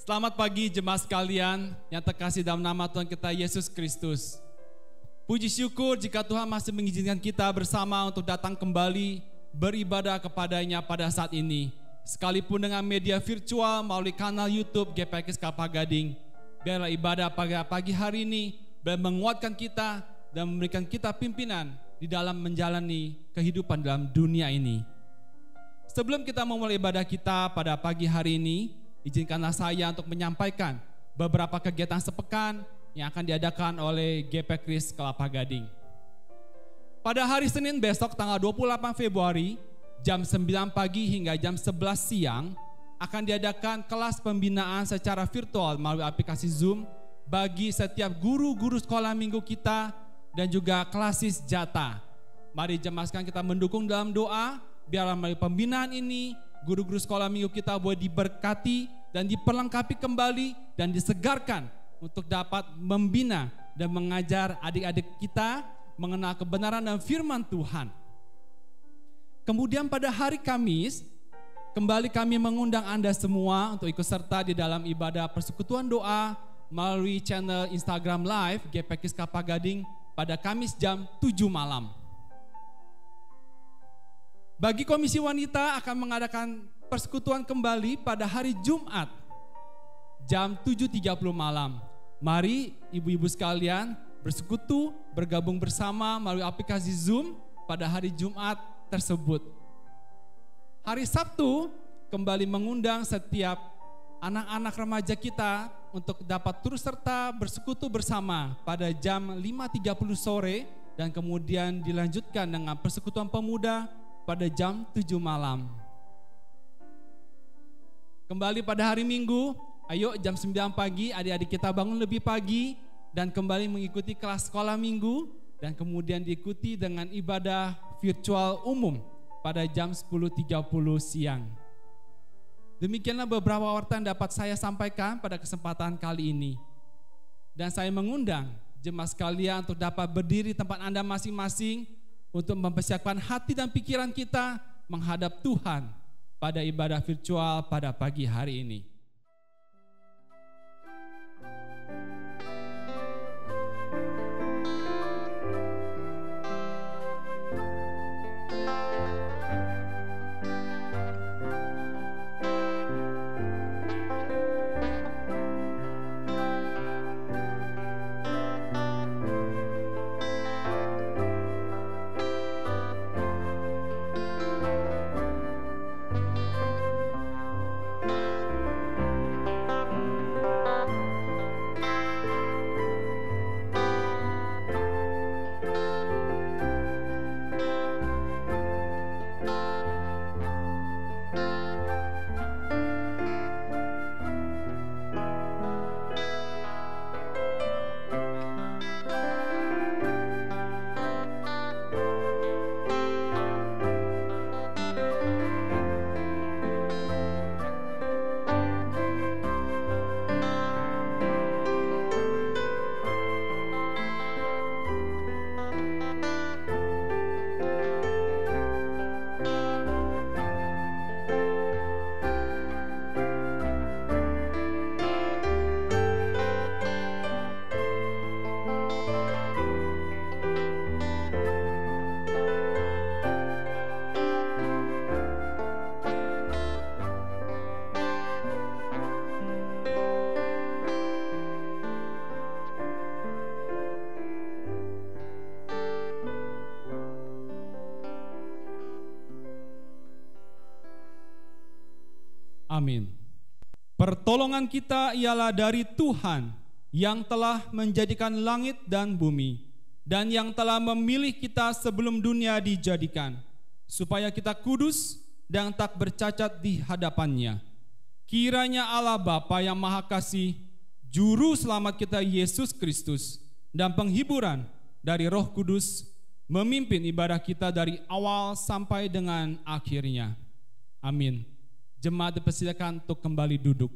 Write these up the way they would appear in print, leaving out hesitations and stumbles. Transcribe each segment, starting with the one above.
Selamat pagi jemaat sekalian yang terkasih dalam nama Tuhan kita Yesus Kristus. Puji syukur jika Tuhan masih mengizinkan kita bersama untuk datang kembali beribadah kepadanya pada saat ini. Sekalipun dengan media virtual melalui kanal YouTube GPKS Kelapa Gading. Biarlah ibadah pagi hari ini menguatkan kita dan memberikan kita pimpinan di dalam menjalani kehidupan dalam dunia ini. Sebelum kita memulai ibadah kita pada pagi hari ini, izinkanlah saya untuk menyampaikan beberapa kegiatan sepekan yang akan diadakan oleh GPKS Kelapa Gading. Pada hari Senin besok tanggal 28 Februari, jam 9 pagi hingga jam 11 siang, akan diadakan kelas pembinaan secara virtual melalui aplikasi Zoom bagi setiap guru-guru sekolah minggu kita dan juga klasis jata. Mari jemaat sekalian kita mendukung dalam doa, biarlah melalui pembinaan ini, guru-guru sekolah minggu kita boleh diberkati dan diperlengkapi kembali dan disegarkan untuk dapat membina dan mengajar adik-adik kita mengenal kebenaran dan firman Tuhan. Kemudian pada hari Kamis, kembali kami mengundang Anda semua untuk ikut serta di dalam ibadah persekutuan doa melalui channel Instagram Live GPKS Kelapa Gading pada Kamis jam 7 malam. Bagi Komisi Wanita akan mengadakan persekutuan kembali pada hari Jumat jam 7.30 malam. Mari ibu-ibu sekalian bersekutu, bergabung bersama melalui aplikasi Zoom pada hari Jumat tersebut. Hari Sabtu kembali mengundang setiap anak-anak remaja kita untuk dapat turut serta bersekutu bersama pada jam 5.30 sore dan kemudian dilanjutkan dengan persekutuan pemuda pada jam 7 malam. Kembali pada hari Minggu, ayo jam 9 pagi adik-adik kita bangun lebih pagi dan kembali mengikuti kelas sekolah minggu dan kemudian diikuti dengan ibadah virtual umum pada jam 10.30 siang. Demikianlah beberapa warta yang dapat saya sampaikan pada kesempatan kali ini. Dan saya mengundang jemaat sekalian untuk dapat berdiri tempat Anda masing-masing untuk mempersiapkan hati dan pikiran kita menghadap Tuhan pada ibadah virtual pada pagi hari ini. Amin. Pertolongan kita ialah dari Tuhan yang telah menjadikan langit dan bumi dan yang telah memilih kita sebelum dunia dijadikan, supaya kita kudus dan tak bercacat di hadapannya. Kiranya Allah Bapa yang Maha Kasih, Juru Selamat kita Yesus Kristus, dan penghiburan dari Roh Kudus memimpin ibadah kita dari awal sampai dengan akhirnya. Amin. Jemaat dipersilakan untuk kembali duduk.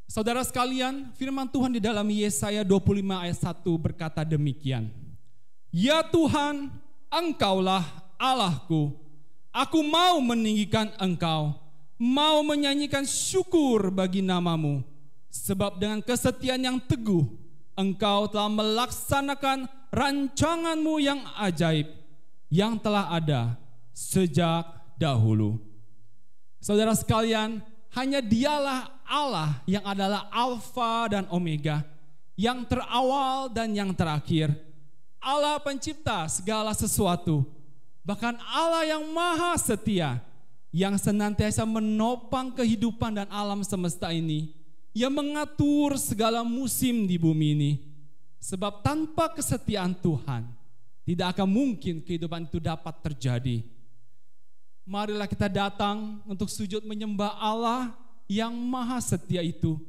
Saudara sekalian, firman Tuhan di dalam Yesaya 25 ayat 1 berkata demikian. Ya Tuhan, Engkaulah Allahku, aku mau meninggikan Engkau, mau menyanyikan syukur bagi nama-Mu, sebab dengan kesetiaan yang teguh, Engkau telah melaksanakan rancangan-Mu yang ajaib, yang telah ada sejak dahulu. Saudara sekalian, hanya Dialah Allah yang adalah Alfa dan Omega, yang terawal dan yang terakhir. Allah pencipta segala sesuatu, bahkan Allah yang maha setia, yang senantiasa menopang kehidupan dan alam semesta ini, yang mengatur segala musim di bumi ini. Sebab tanpa kesetiaan Tuhan, tidak akan mungkin kehidupan itu dapat terjadi. Marilah kita datang untuk sujud menyembah Allah yang maha setia itu,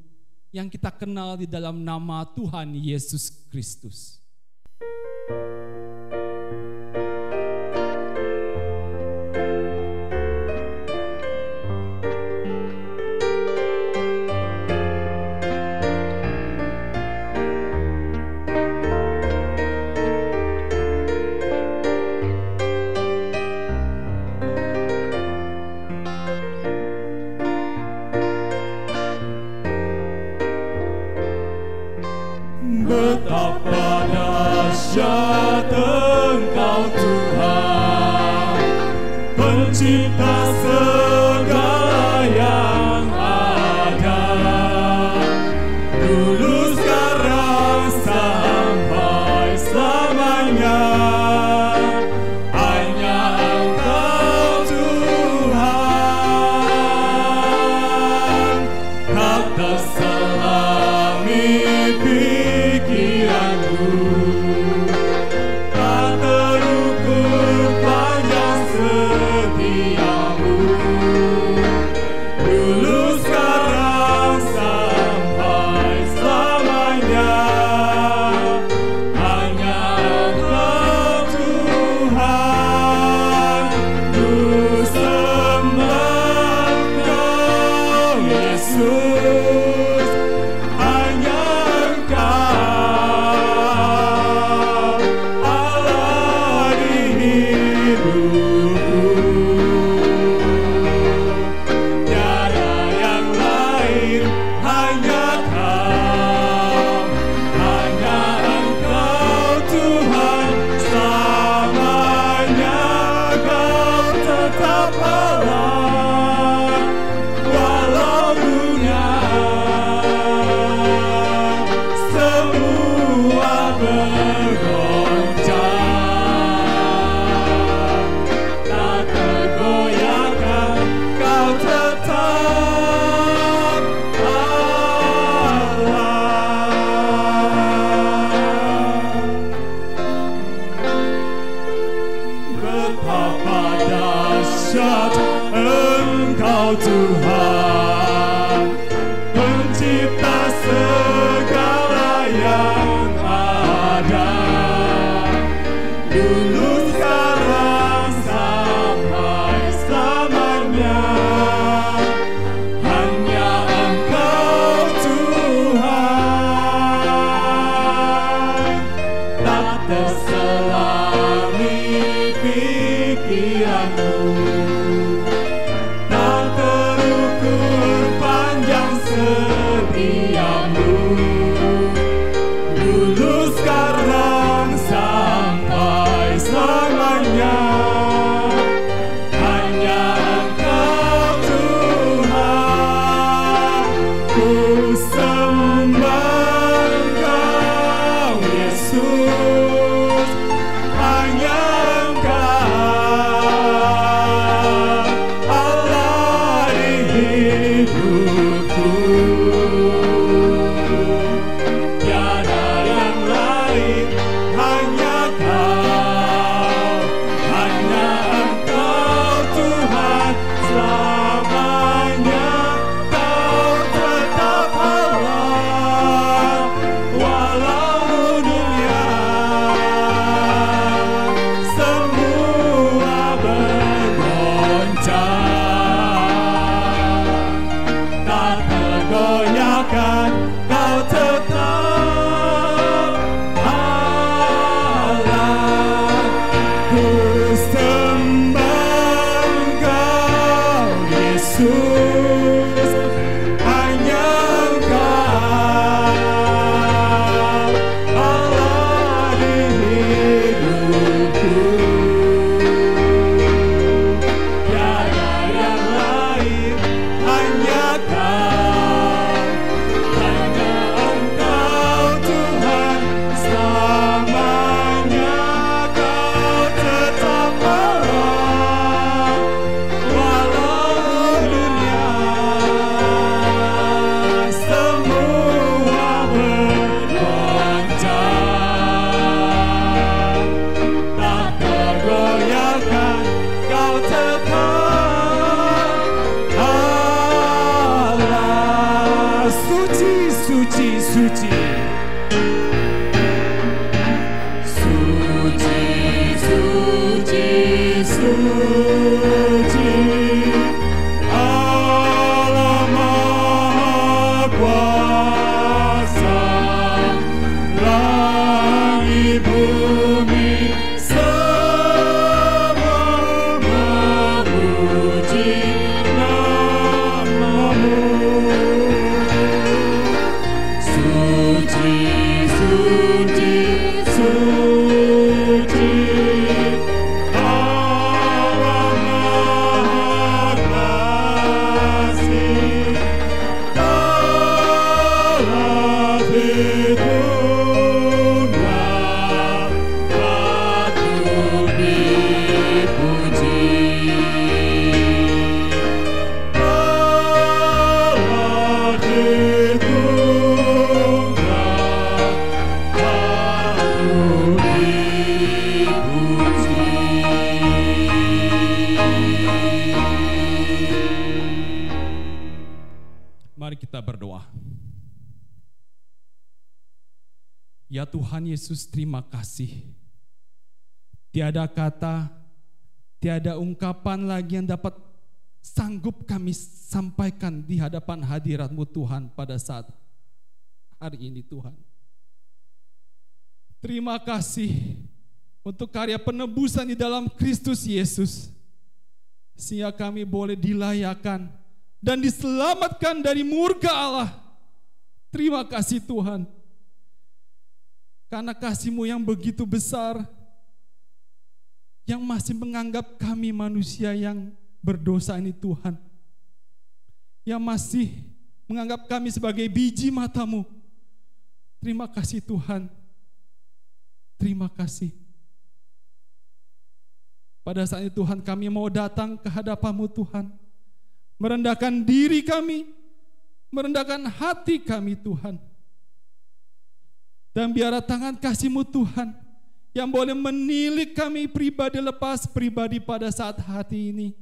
yang kita kenal di dalam nama Tuhan Yesus Kristus. Betapa dahsyat Engkau Tuhan, pencipta segala yang ada, dulu sekarang sampai selamanya. Hanya Engkau Tuhan, Kau terselami pikiranku, tak terukur panjang setiamu, dulu sekarang sampai selamanya. Hanya Engkau Tuhan, ku sembah Engkau Yesus. Hanya Engkau Allah di hidupku, tiada yang lain, hanya Kau, hanya Engkau Tuhan selamanya. Kau tetap Allah walau dunia semua bergoncang, tak tergoyahkan, Kau tetap Allah. Betapa dahsyat Engkau Tuhan, pencipta segala yang ada, dulu sekarang sampai selamanya. Hanya Engkau Tuhan, tak terselami pikiranku, tak terukur panjang setiamu, dulu sekarang sampai selamanya. Hanya Engkau Tuhan, ku sembah Engkau Yesus. Hanya Engkau Allah di hidupku, tiada yang lain, hanya Kau, hanya Engkau Tuhan selamanya. Kau tetap Allah walau dunia suci, Allah Maha Kasih, Allah Tritunggal, patut dipuji. Allah Tritunggal, patut dipuji. Mari kita berdoa. Ya Tuhan Yesus, terima kasih. Tiada kata, tiada ungkapan lagi yang dapat sanggup kami sampaikan di hadapan hadirat-Mu Tuhan pada saat hari ini Tuhan. Terima kasih untuk karya penebusan di dalam Kristus Yesus, sehingga kami boleh dilayakan dan diselamatkan dari murka Allah. Terima kasih Tuhan, karena kasih-Mu yang begitu besar, yang masih menganggap kami manusia yang berdosa ini Tuhan, yang masih menganggap kami sebagai biji mata-Mu. Terima kasih Tuhan, terima kasih. Pada saat itu Tuhan, kami mau datang ke hadapan-Mu Tuhan, merendahkan diri kami, merendahkan hati kami Tuhan. Dan biarlah tangan kasih-Mu Tuhan yang boleh menilik kami pribadi lepas pribadi pada saat hati ini.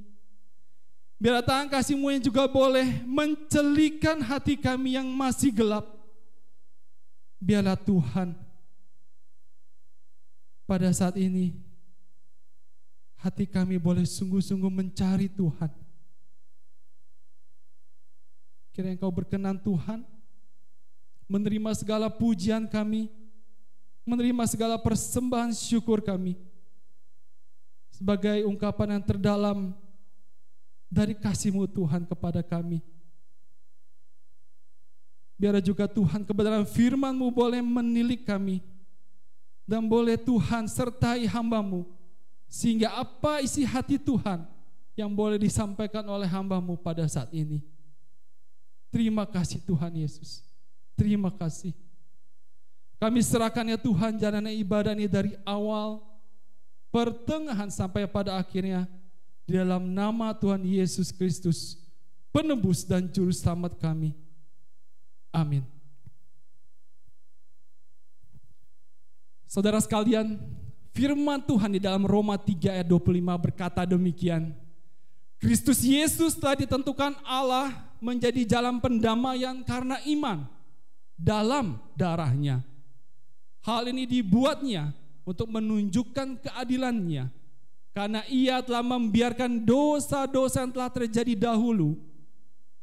Biarlah tangan kasih-Mu yang juga boleh mencelikan hati kami yang masih gelap. Biarlah Tuhan, pada saat ini hati kami boleh sungguh-sungguh mencari Tuhan. Kiranya Engkau berkenan Tuhan menerima segala pujian kami, menerima segala persembahan syukur kami sebagai ungkapan yang terdalam dari kasih-Mu Tuhan kepada kami. Biar juga Tuhan kebenaran firman-Mu boleh menilik kami, dan boleh Tuhan sertai hamba-Mu, sehingga apa isi hati Tuhan yang boleh disampaikan oleh hamba-Mu pada saat ini. Terima kasih Tuhan Yesus, terima kasih. Kami serahkan ya Tuhan jalanan ibadah ini dari awal, pertengahan sampai pada akhirnya, di dalam nama Tuhan Yesus Kristus, penebus dan juru selamat kami. Amin. Saudara sekalian, firman Tuhan di dalam Roma 3 ayat 25 berkata demikian. Kristus Yesus telah ditentukan Allah menjadi jalan pendamaian karena iman dalam darah-Nya. Hal ini dibuatnya untuk menunjukkan keadilan-Nya, karena Ia telah membiarkan dosa-dosa yang telah terjadi dahulu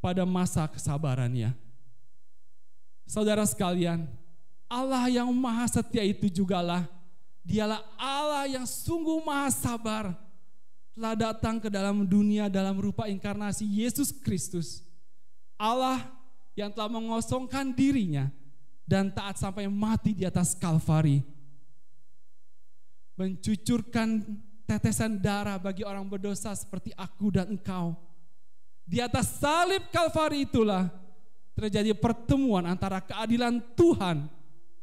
pada masa kesabaran-Nya. Saudara sekalian, Allah yang maha setia itu jugalah, Dialah Allah yang sungguh maha sabar, telah datang ke dalam dunia dalam rupa inkarnasi Yesus Kristus. Allah yang telah mengosongkan dirinya dan taat sampai mati di atas Kalvari, mencucurkan tetesan darah bagi orang berdosa seperti aku dan engkau. Di atas salib Kalvari itulah terjadi pertemuan antara keadilan Tuhan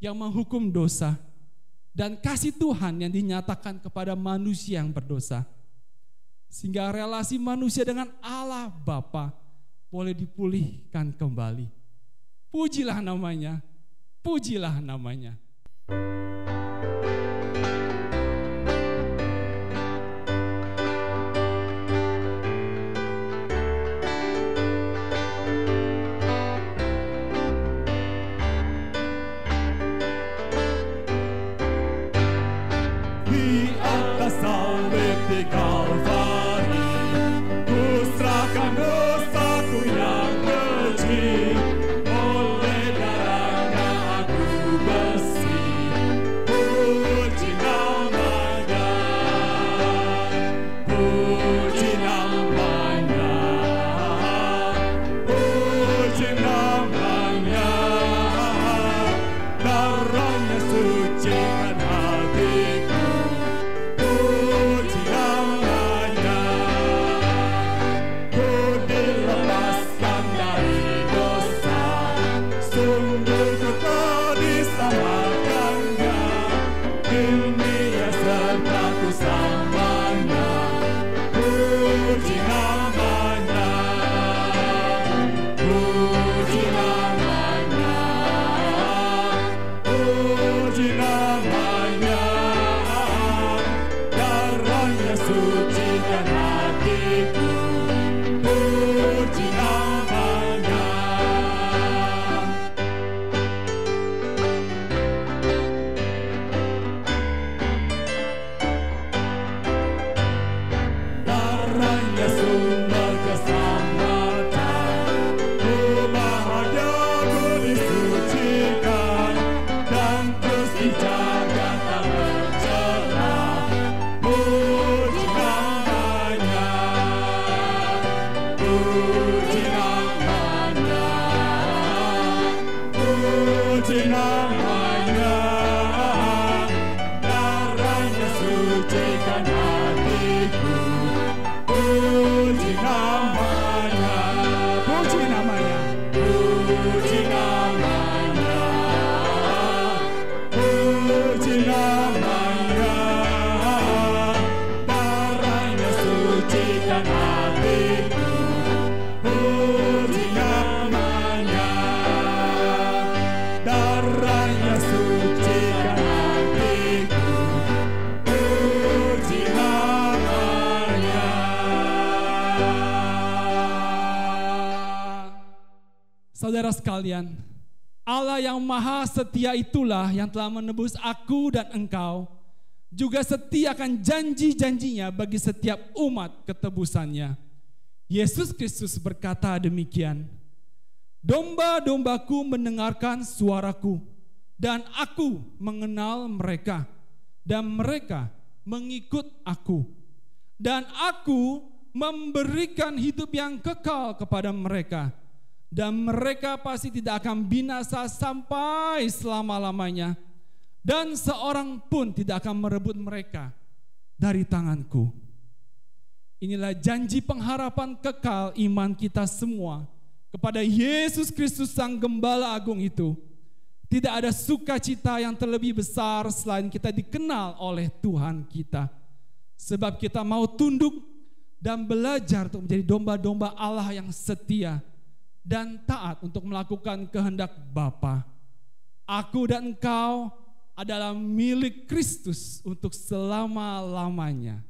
yang menghukum dosa dan kasih Tuhan yang dinyatakan kepada manusia yang berdosa, sehingga relasi manusia dengan Allah Bapa boleh dipulihkan kembali. Pujilah namanya, pujilah namanya. Di atas salib di Kalvari, ku serahkan dosaku yang kecil. Oleh darah-Nya aku bersih. Puji namanya, puji namanya, puji namanya. Darah-Nya sucikan hati. dunia sertaku selamanya. Puji namanya, puji namanya, puji namanya. Darahnya sucikan hatiku, puji namanya. Darahnya sumber keselamatan, bahagia ku disucikan, dan terus dijaga tak bercelah. Puji namanya, puji namanya, puji namanya. Darahnya sucikan hatiku, puji namanya, puji namanya, puji namanya, puji namanya. Darahnya sucikan hatiku, puji namanya. Darahnya sucikan hatiku, puji namanya. Saudara sekalian, Allah yang maha setia itulah yang telah menebus aku dan engkau, juga setia akan janji-janjinya bagi setiap umat ketebusannya. Yesus Kristus berkata demikian, domba-dombaku mendengarkan suaraku, dan aku mengenal mereka, dan mereka mengikut aku. Dan aku memberikan hidup yang kekal kepada mereka, dan mereka pasti tidak akan binasa sampai selama-lamanya, dan seorang pun tidak akan merebut mereka dari tanganku. Inilah janji pengharapan kekal iman kita semua kepada Yesus Kristus Sang Gembala Agung itu. Tidak ada sukacita yang terlebih besar selain kita dikenal oleh Tuhan kita. Sebab kita mau tunduk dan belajar untuk menjadi domba-domba Allah yang setia dan taat untuk melakukan kehendak Bapa. Aku dan engkau adalah milik Kristus untuk selama-lamanya.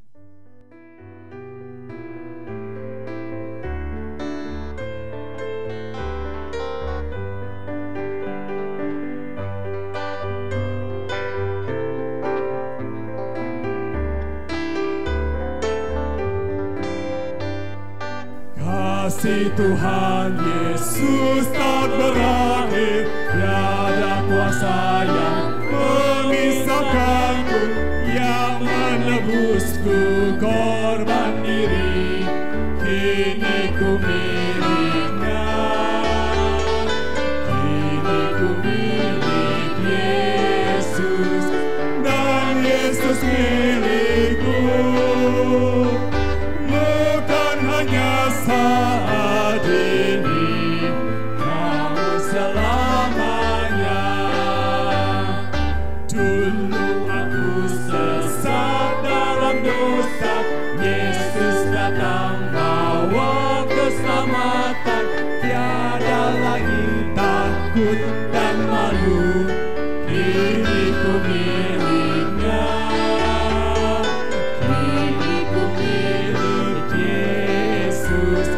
Kasih Tuhan Yesus tak berakhir, tiada kuasa yang memisahkanku, yang menebusku korban diri, kini ku miliknya, kini ku milik Yesus, dan Yesus milikku. Bukan hanya saat ini, namun selamanya. Dulu aku sesat dalam dosa, Yesus datang bawa keselamatan. Tiada lagi takut dan malu, kini ku miliknya, kini ku milik Yesus,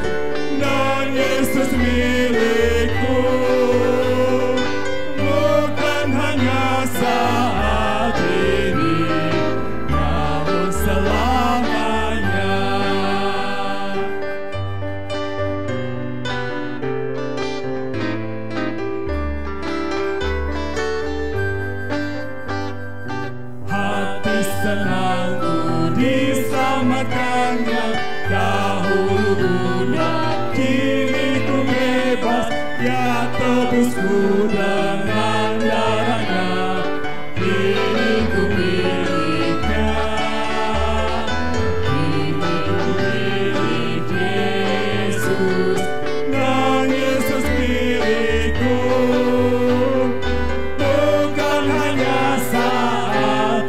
dan Yesus milikku. Bukan hanya saat ini, namun selamanya. Hati senangku diselamatkannya, dahulu dunia, kini ku bebas. Ya tebusku dengan darahnya, kini ku miliknya, kini ku milik Yesus, dan Yesus milikku. Bukan hanya saat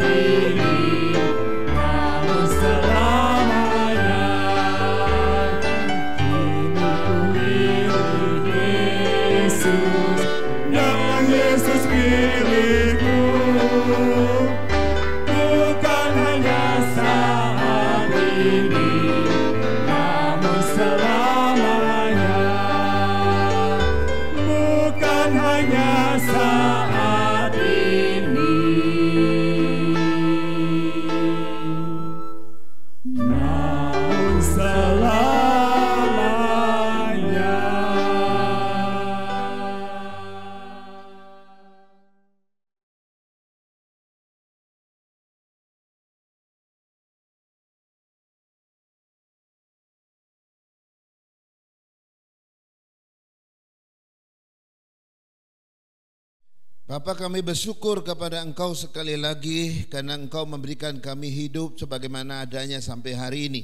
Bapa, kami bersyukur kepada Engkau sekali lagi karena Engkau memberikan kami hidup sebagaimana adanya sampai hari ini.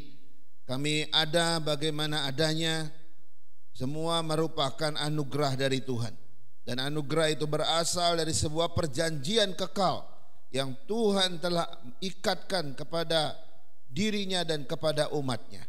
Kami ada bagaimana adanya, semua merupakan anugerah dari Tuhan. Dan anugerah itu berasal dari sebuah perjanjian kekal yang Tuhan telah ikatkan kepada dirinya dan kepada umatnya.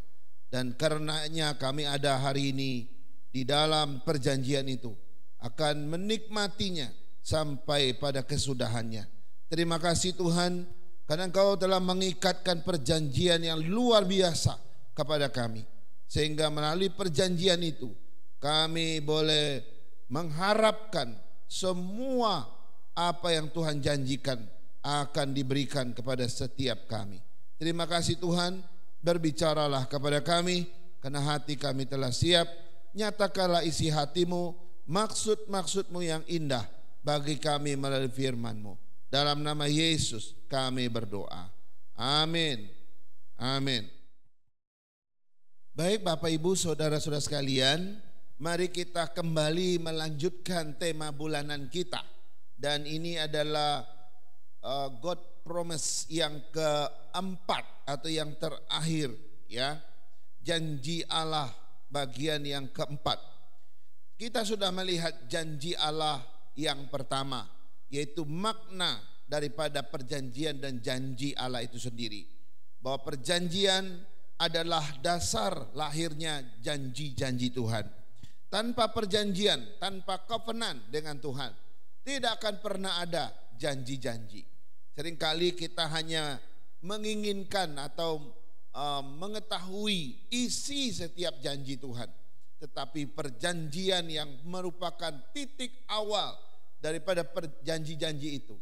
Dan karenanya kami ada hari ini di dalam perjanjian itu, akan menikmatinya sampai pada kesudahannya. Terima kasih Tuhan, karena Engkau telah mengikatkan perjanjian yang luar biasa kepada kami, sehingga melalui perjanjian itu kami boleh mengharapkan semua apa yang Tuhan janjikan akan diberikan kepada setiap kami. Terima kasih Tuhan, berbicaralah kepada kami, karena hati kami telah siap. Nyatakanlah isi hatimu, maksud-maksudmu yang indah bagi kami melalui firman-Mu. Dalam nama Yesus kami berdoa. Amin. Amin. Baik Bapak Ibu Saudara-saudara sekalian, mari kita kembali melanjutkan tema bulanan kita. Dan ini adalah God Promise yang keempat atau yang terakhir, ya. Janji Allah bagian yang keempat. Kita sudah melihat janji Allah yang pertama, yaitu makna daripada perjanjian dan janji Allah itu sendiri. Bahwa perjanjian adalah dasar lahirnya janji-janji Tuhan. Tanpa perjanjian, tanpa covenant dengan Tuhan, tidak akan pernah ada janji-janji. Seringkali kita hanya menginginkan atau mengetahui isi setiap janji Tuhan, tetapi perjanjian yang merupakan titik awal daripada janji-janji itu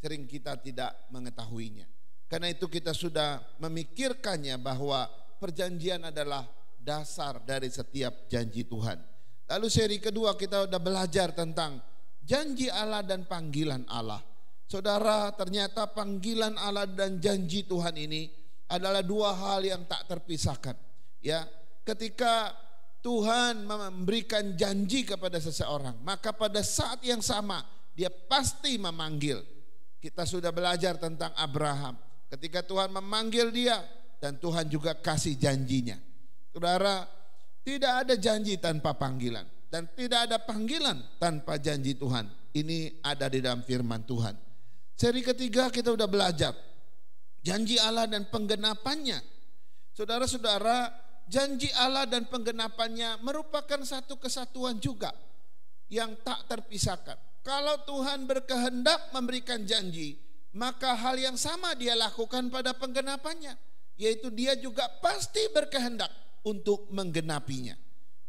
sering kita tidak mengetahuinya. Karena itu kita sudah memikirkannya bahwa perjanjian adalah dasar dari setiap janji Tuhan. Lalu seri kedua kita sudah belajar tentang janji Allah dan panggilan Allah. Saudara, ternyata panggilan Allah dan janji Tuhan ini adalah dua hal yang tak terpisahkan. Ya, ketika Tuhan memberikan janji kepada seseorang, maka pada saat yang sama dia pasti memanggil. Kita sudah belajar tentang Abraham. Ketika Tuhan memanggil dia, dan Tuhan juga kasih janjinya. Saudara, tidak ada janji tanpa panggilan, dan tidak ada panggilan tanpa janji Tuhan. Ini ada di dalam firman Tuhan. Seri ketiga kita sudah belajar janji Allah dan penggenapannya. Saudara-saudara, janji Allah dan penggenapannya merupakan satu kesatuan juga yang tak terpisahkan. Kalau Tuhan berkehendak memberikan janji, maka hal yang sama dia lakukan pada penggenapannya, yaitu dia juga pasti berkehendak untuk menggenapinya.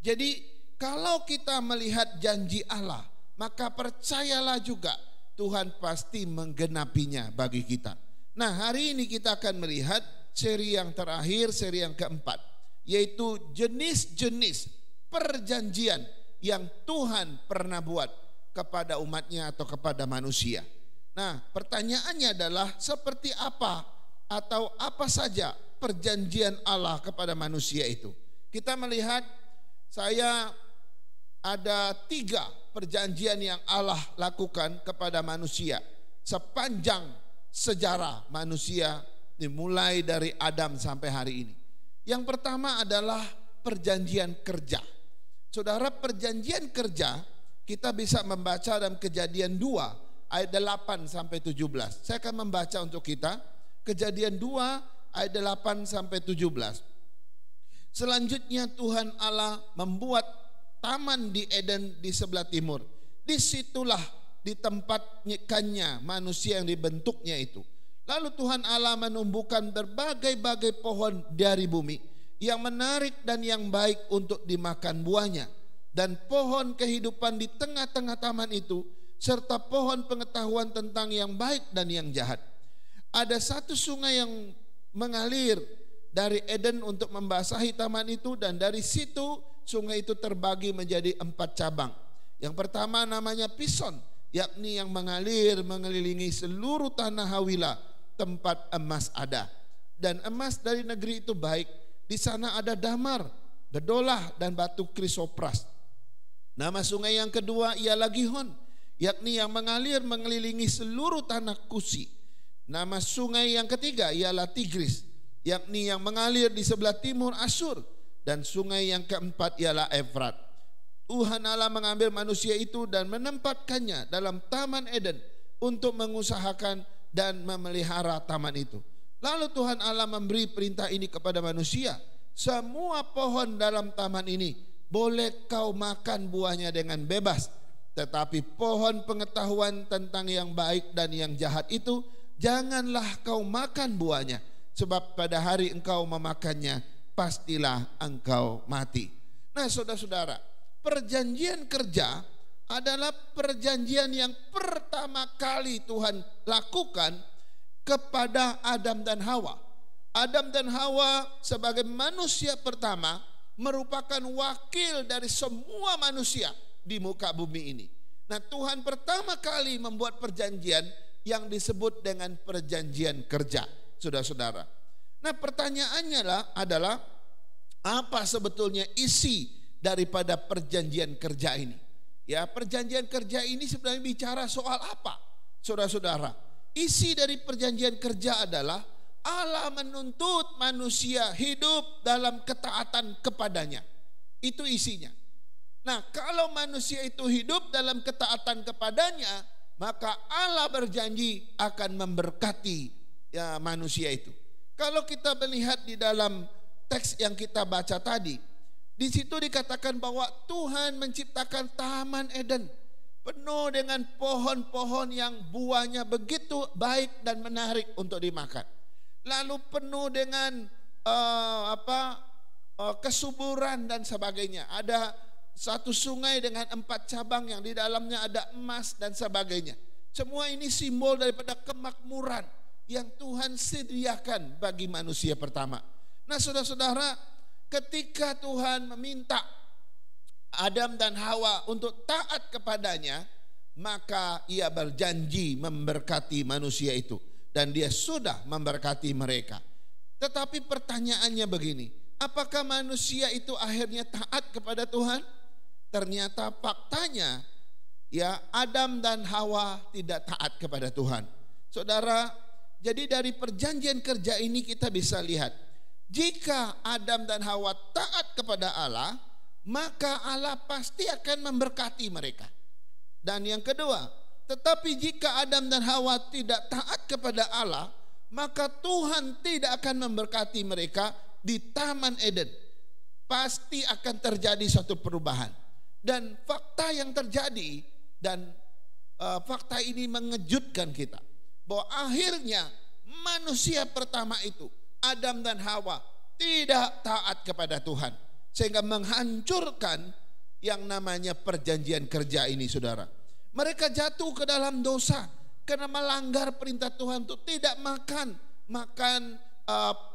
Jadi kalau kita melihat janji Allah, maka percayalah juga Tuhan pasti menggenapinya bagi kita. Nah, hari ini kita akan melihat seri yang terakhir, seri yang keempat, yaitu jenis-jenis perjanjian yang Tuhan pernah buat kepada umatnya atau kepada manusia. Nah, pertanyaannya adalah seperti apa atau apa saja perjanjian Allah kepada manusia itu. Kita melihat saya ada 3 perjanjian yang Allah lakukan kepada manusia sepanjang sejarah manusia dimulai dari Adam sampai hari ini. Yang pertama adalah perjanjian kerja. Saudara, perjanjian kerja kita bisa membaca dalam Kejadian 2 ayat 8 sampai 17. Saya akan membaca untuk kita Kejadian 2 ayat 8 sampai 17. Selanjutnya Tuhan Allah membuat taman di Eden di sebelah timur. Disitulah ditempatkannya manusia yang dibentuknya itu. Lalu Tuhan Allah menumbuhkan berbagai-bagai pohon dari bumi yang menarik dan yang baik untuk dimakan buahnya, dan pohon kehidupan di tengah-tengah taman itu, serta pohon pengetahuan tentang yang baik dan yang jahat. Ada satu sungai yang mengalir dari Eden untuk membasahi taman itu, dan dari situ sungai itu terbagi menjadi 4 cabang. Yang pertama namanya Pison, yakni yang mengalir mengelilingi seluruh tanah Hawilah, tempat emas ada. Dan emas dari negeri itu baik. Di sana ada damar, bedolah, dan batu krisopras. Nama sungai yang kedua ialah Gihon, yakni yang mengalir mengelilingi seluruh tanah Kusi. Nama sungai yang ketiga ialah Tigris, yakni yang mengalir di sebelah timur Asyur. Dan sungai yang keempat ialah Efrat. Tuhan Allah mengambil manusia itu dan menempatkannya dalam Taman Eden untuk mengusahakan dan memelihara taman itu. Lalu Tuhan Allah memberi perintah ini kepada manusia, semua pohon dalam taman ini boleh kau makan buahnya dengan bebas, tetapi pohon pengetahuan tentang yang baik dan yang jahat itu janganlah kau makan buahnya, sebab pada hari engkau memakannya pastilah engkau mati. Nah, saudara-saudara, perjanjian kerja adalah perjanjian yang pertama kali Tuhan lakukan kepada Adam dan Hawa. Adam dan Hawa sebagai manusia pertama merupakan wakil dari semua manusia di muka bumi ini. Nah, Tuhan pertama kali membuat perjanjian yang disebut dengan perjanjian kerja, saudara-saudara. Nah, pertanyaannya adalah apa sebetulnya isi daripada perjanjian kerja ini? Ya, perjanjian kerja ini sebenarnya bicara soal apa, saudara-saudara? Isi dari perjanjian kerja adalah Allah menuntut manusia hidup dalam ketaatan kepadanya. Itu isinya. Nah, kalau manusia itu hidup dalam ketaatan kepadanya, maka Allah berjanji akan memberkati ya manusia itu. Kalau kita melihat di dalam teks yang kita baca tadi, di situ dikatakan bahwa Tuhan menciptakan Taman Eden penuh dengan pohon-pohon yang buahnya begitu baik dan menarik untuk dimakan. Lalu penuh dengan kesuburan dan sebagainya. Ada satu sungai dengan 4 cabang yang di dalamnya ada emas dan sebagainya. Semua ini simbol daripada kemakmuran yang Tuhan sediakan bagi manusia pertama. Nah, saudara-saudara, ketika Tuhan meminta Adam dan Hawa untuk taat kepadanya, maka ia berjanji memberkati manusia itu. Dan dia sudah memberkati mereka. Tetapi pertanyaannya begini, apakah manusia itu akhirnya taat kepada Tuhan? Ternyata faktanya ya Adam dan Hawa tidak taat kepada Tuhan. Saudara, jadi dari perjanjian kerja ini kita bisa lihat, jika Adam dan Hawa taat kepada Allah, maka Allah pasti akan memberkati mereka. Dan yang kedua, tetapi jika Adam dan Hawa tidak taat kepada Allah, maka Tuhan tidak akan memberkati mereka di Taman Eden. Pasti akan terjadi suatu perubahan. Dan fakta yang terjadi, dan fakta ini mengejutkan kita, bahwa akhirnya manusia pertama itu, Adam dan Hawa, tidak taat kepada Tuhan, sehingga menghancurkan yang namanya perjanjian kerja ini, saudara. Mereka jatuh ke dalam dosa karena melanggar perintah Tuhan untuk tidak makan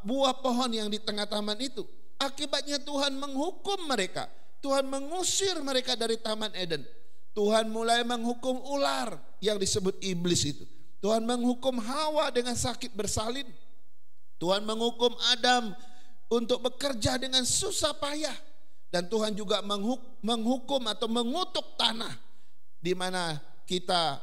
buah pohon yang di tengah taman itu. Akibatnya Tuhan menghukum mereka. Tuhan mengusir mereka dari Taman Eden. Tuhan mulai menghukum ular yang disebut iblis itu. Tuhan menghukum Hawa dengan sakit bersalin. Tuhan menghukum Adam untuk bekerja dengan susah payah. Dan Tuhan juga menghukum atau mengutuk tanah di mana kita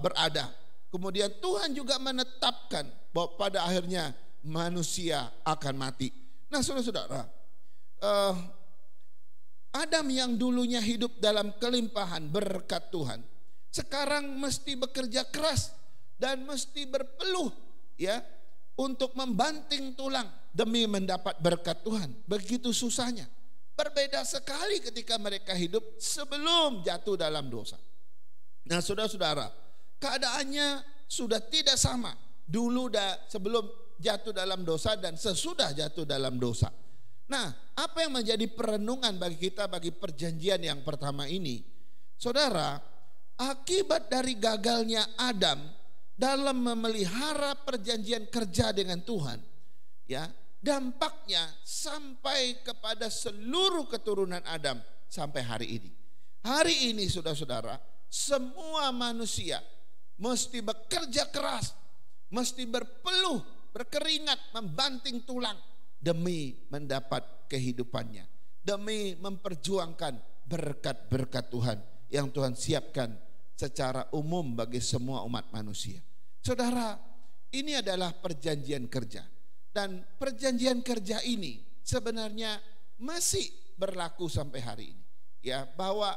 berada. Kemudian Tuhan juga menetapkan bahwa pada akhirnya manusia akan mati. Nah, saudara-saudara, Adam yang dulunya hidup dalam kelimpahan berkat Tuhan, sekarang mesti bekerja keras dan mesti berpeluh ya untuk membanting tulang demi mendapat berkat Tuhan. Begitu susahnya. Berbeda sekali ketika mereka hidup sebelum jatuh dalam dosa. Nah, saudara-saudara, keadaannya sudah tidak sama dulu sebelum jatuh dalam dosa dan sesudah jatuh dalam dosa. Nah, apa yang menjadi perenungan bagi kita bagi perjanjian yang pertama ini? Saudara, akibat dari gagalnya Adam dalam memelihara perjanjian kerja dengan Tuhan, ya, dampaknya sampai kepada seluruh keturunan Adam sampai hari ini. Hari ini, saudara-saudara, semua manusia mesti bekerja keras, mesti berpeluh, berkeringat, membanting tulang demi mendapat kehidupannya, demi memperjuangkan berkat-berkat Tuhan yang Tuhan siapkan secara umum bagi semua umat manusia. Saudara, ini adalah perjanjian kerja. Dan perjanjian kerja ini sebenarnya masih berlaku sampai hari ini. Ya, bahwa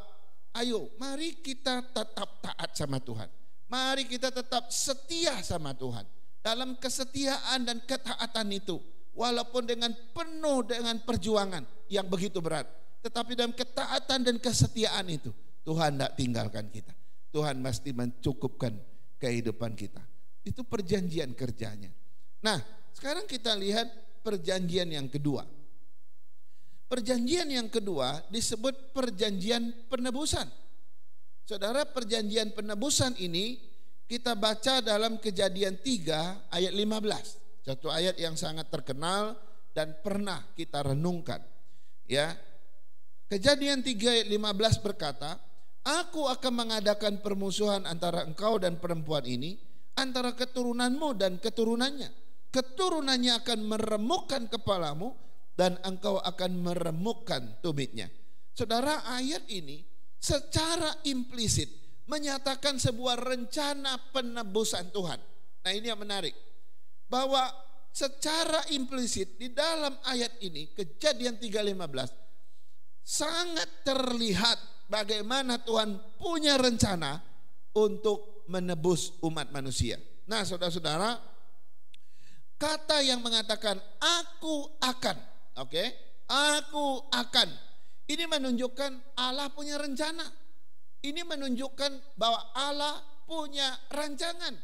ayo mari kita tetap taat sama Tuhan. Mari kita tetap setia sama Tuhan. Dalam kesetiaan dan ketaatan itu, walaupun dengan penuh dengan perjuangan yang begitu berat, tetapi dalam ketaatan dan kesetiaan itu, Tuhan tidak tinggalkan kita. Tuhan pasti mencukupkan kehidupan kita. Itu perjanjian kerjanya. Nah, sekarang kita lihat perjanjian yang kedua. Perjanjian yang kedua disebut perjanjian penebusan. Saudara, perjanjian penebusan ini kita baca dalam Kejadian 3 ayat 15. Satu ayat yang sangat terkenal dan pernah kita renungkan. Ya. Kejadian 3 ayat 15 berkata, "Aku akan mengadakan permusuhan antara engkau dan perempuan ini, antara keturunanmu dan keturunannya. Keturunannya akan meremukkan kepalamu dan engkau akan meremukkan tumitnya." Saudara, ayat ini secara implisit menyatakan sebuah rencana penebusan Tuhan. Nah, ini yang menarik. Bahwa secara implisit di dalam ayat ini, Kejadian 3:15, sangat terlihat bagaimana Tuhan punya rencana untuk menebus umat manusia. Nah, saudara-saudara, kata yang mengatakan aku akan, oke? Aku akan. Ini menunjukkan Allah punya rencana. Ini menunjukkan bahwa Allah punya rancangan.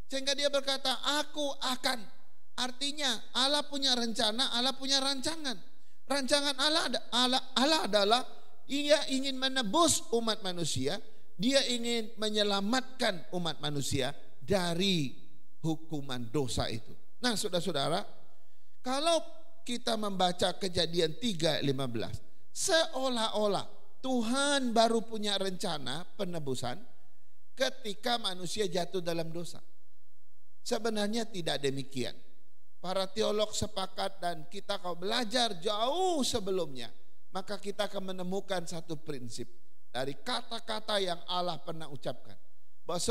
Sehingga dia berkata aku akan. Artinya Allah punya rencana, Allah punya rancangan. Rancangan Allah adalah Dia ingin menebus umat manusia. Dia ingin menyelamatkan umat manusia dari hukuman dosa itu. Nah, saudara-saudara, kalau kita membaca Kejadian 3:15, seolah-olah Tuhan baru punya rencana penebusan ketika manusia jatuh dalam dosa. Sebenarnya tidak demikian. Para teolog sepakat dan kita kalau belajar jauh sebelumnya, maka kita akan menemukan satu prinsip dari kata-kata yang Allah pernah ucapkan. Bahwa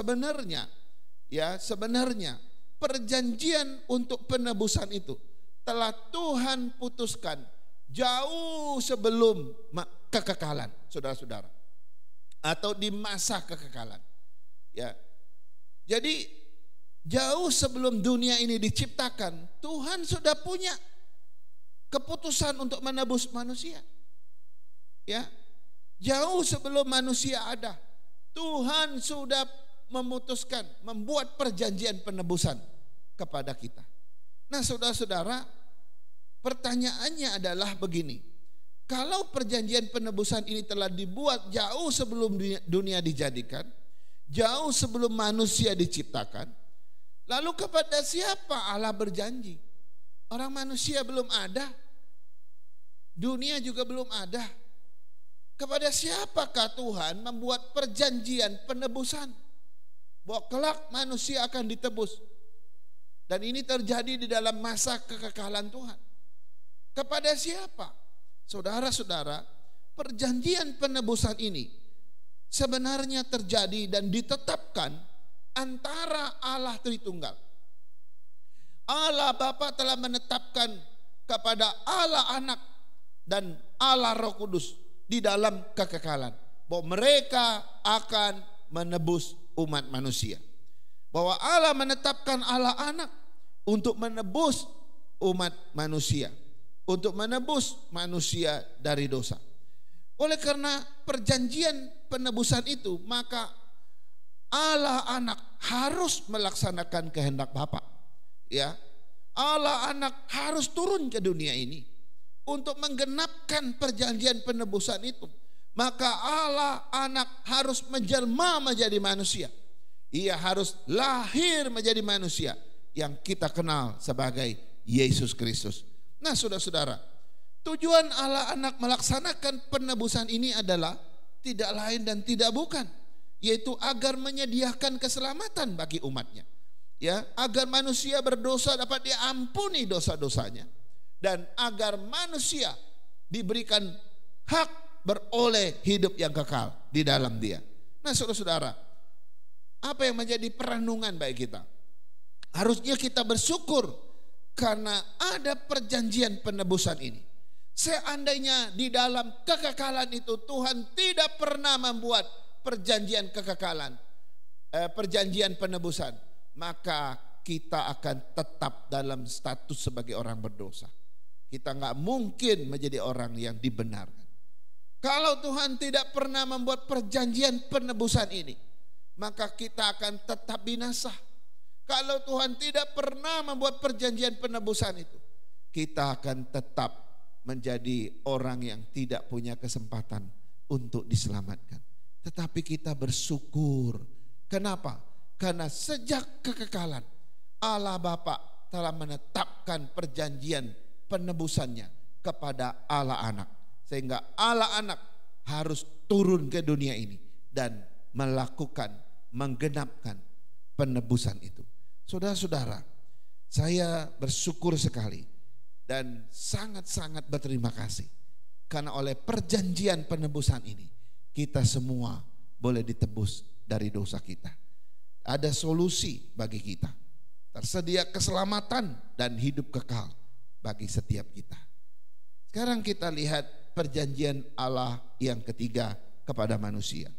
sebenarnya perjanjian untuk penebusan itu telah Tuhan putuskan jauh sebelum kekekalan, saudara-saudara, atau di masa kekekalan. Ya, jadi jauh sebelum dunia ini diciptakan, Tuhan sudah punya keputusan untuk menebus manusia. Ya, jauh sebelum manusia ada, Tuhan sudah memutuskan, membuat perjanjian penebusan kepada kita. Nah, saudara-saudara, pertanyaannya adalah begini. Kalau perjanjian penebusan ini telah dibuat jauh sebelum dunia dijadikan, jauh sebelum manusia diciptakan, lalu kepada siapa Allah berjanji? Orang manusia belum ada, dunia juga belum ada. Kepada siapakah Tuhan membuat perjanjian penebusan? Bahwa kelak manusia akan ditebus. Dan ini terjadi di dalam masa kekekalan Tuhan. Kepada siapa? Saudara-saudara, perjanjian penebusan ini sebenarnya terjadi dan ditetapkan antara Allah Tritunggal. Allah Bapa telah menetapkan kepada Allah Anak dan Allah Roh Kudus di dalam kekekalan bahwa mereka akan menebus umat manusia. Bahwa Allah menetapkan Allah Anak untuk menebus umat manusia, untuk menebus manusia dari dosa. Oleh karena perjanjian penebusan itu, maka Allah Anak harus melaksanakan kehendak Bapa. Ya, Allah Anak harus turun ke dunia ini untuk menggenapkan perjanjian penebusan itu. Maka Allah Anak harus menjelma menjadi manusia. Ia harus lahir menjadi manusia yang kita kenal sebagai Yesus Kristus. Nah, saudara-saudara, tujuan Allah Anak melaksanakan penebusan ini adalah tidak lain dan tidak bukan, yaitu agar menyediakan keselamatan bagi umatnya. Ya, agar manusia berdosa dapat diampuni dosa-dosanya, dan agar manusia diberikan hak beroleh hidup yang kekal di dalam Dia. Nah saudara-saudara, apa yang menjadi perenungan bagi kita? Harusnya kita bersyukur karena ada perjanjian penebusan ini. Seandainya di dalam kekekalan itu Tuhan tidak pernah membuat perjanjian kekekalan, perjanjian penebusan, maka kita akan tetap dalam status sebagai orang berdosa. Kita nggak mungkin menjadi orang yang dibenarkan. Kalau Tuhan tidak pernah membuat perjanjian penebusan ini, maka kita akan tetap binasa. Kalau Tuhan tidak pernah membuat perjanjian penebusan itu, kita akan tetap menjadi orang yang tidak punya kesempatan untuk diselamatkan. Tetapi kita bersyukur. Kenapa? Karena sejak kekekalan Allah Bapa telah menetapkan perjanjian penebusannya kepada Allah Anak. Sehingga Allah Anak harus turun ke dunia ini dan melakukan, menggenapkan penebusan itu. Saudara-saudara, saya bersyukur sekali dan sangat-sangat berterima kasih karena oleh perjanjian penebusan ini kita semua boleh ditebus dari dosa kita. Ada solusi bagi kita. Tersedia keselamatan dan hidup kekal bagi setiap kita. Sekarang kita lihat perjanjian Allah yang ketiga kepada manusia.